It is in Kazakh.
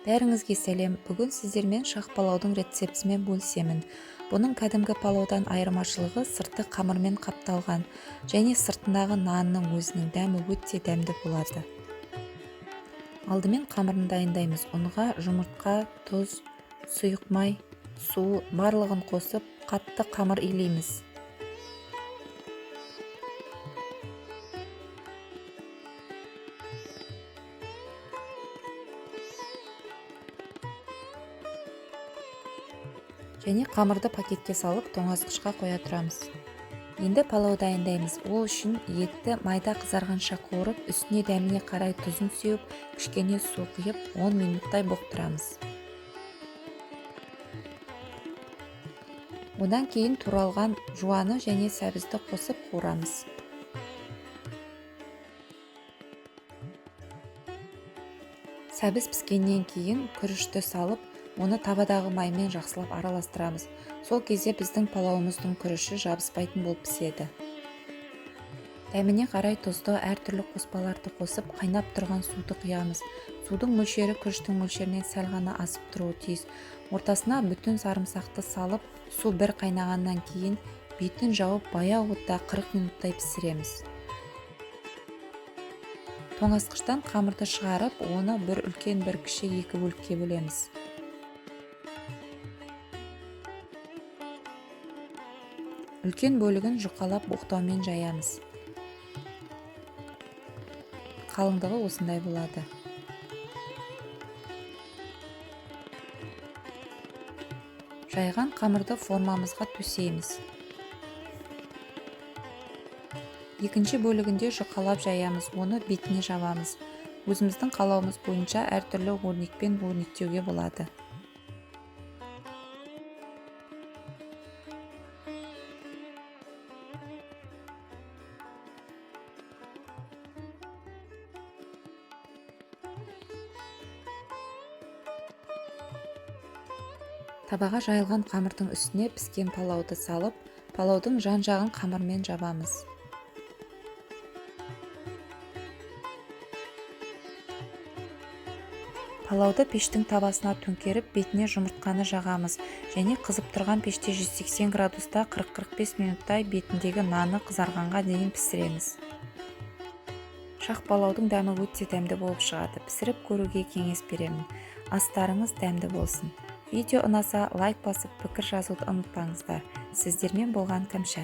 Бәріңізге сәлем. Бүгін сіздермен шақ палаудың рецептісімен бөлісемін. Бұның кәдімгі палаудан айырмашылығы сырты қамырмен қапталған және сыртындағы нанның өзінің дәмі өте дәмді болады. Алдымен қамырын дайындаймыз. Ұнға жұмыртқа, тұз, сұйық май, су барлығын қосып, қатты қамыр илейміз. Және қамырды пакетке салып тоңазытқышқа қоя тұрамыз. Енді палау дайындаймыз. Ол үшін етті майда қызарғанша қуырып, үстіне дәміне қарай тұзын сеуіп, кішкене су құйып 10 минуттай бұқтырамыз. Одан кейін туралған жуаны және сәбізді қосып қуырамыз. Сәбіз піскеннен кейін күрішті салып, оны табадағы маймен жақсылап араластырамыз. Сол кезде біздің палауымыздың күріші жабыспайтын болып піседі. Дәміне қарай тұзды әртүрлі қоспаларды қосып, қайнап тұрған суды құямыз. Судың мөлшері күріштің мөлшерінен сәл ғана асып тұруы тиіс. Ортасына бүтін сарымсақты салып, су бір қайнағаннан кейін бетін жауып, баяу отта 40 минуттай пісіреміз. Тоңазытқыштан қамырды шығарып, оны бір үлкен бір кіші екі бөлікке бөлеміз. Үлкен бөлігін жұқалап боқтаумен жаямыз. Қалыңдығы осындай болады. Жайған қамырды формамызға төсейміз. Екінші бөлігінде жұқалап жаямыз, оны бетіне жабамыз. Өзіміздің қалауымыз бойынша әртүрлі өрнекпен өрнектеуге болады. Табаға жайылған қамырдың үстіне піскен палауды салып, палаудың жан-жағын қамырмен жабамыз. Палауды пештің табасына төңкеріп, бетіне жұмыртқаны жағамыз және қызып тұрған пеште 180 градуста 40-45 минуттай бетіндегі наны қызарғанға дейін пісіреміз. Шақ палаудың дәмі өте дәмді болып шығады. Пісіріп көруге кеңес беремін. Астарыңыз дәмді болсын. Видео ұнаса лайк басып, пікір жазуды ұмытпаңыздар. Сіздермен болған Кәмшат.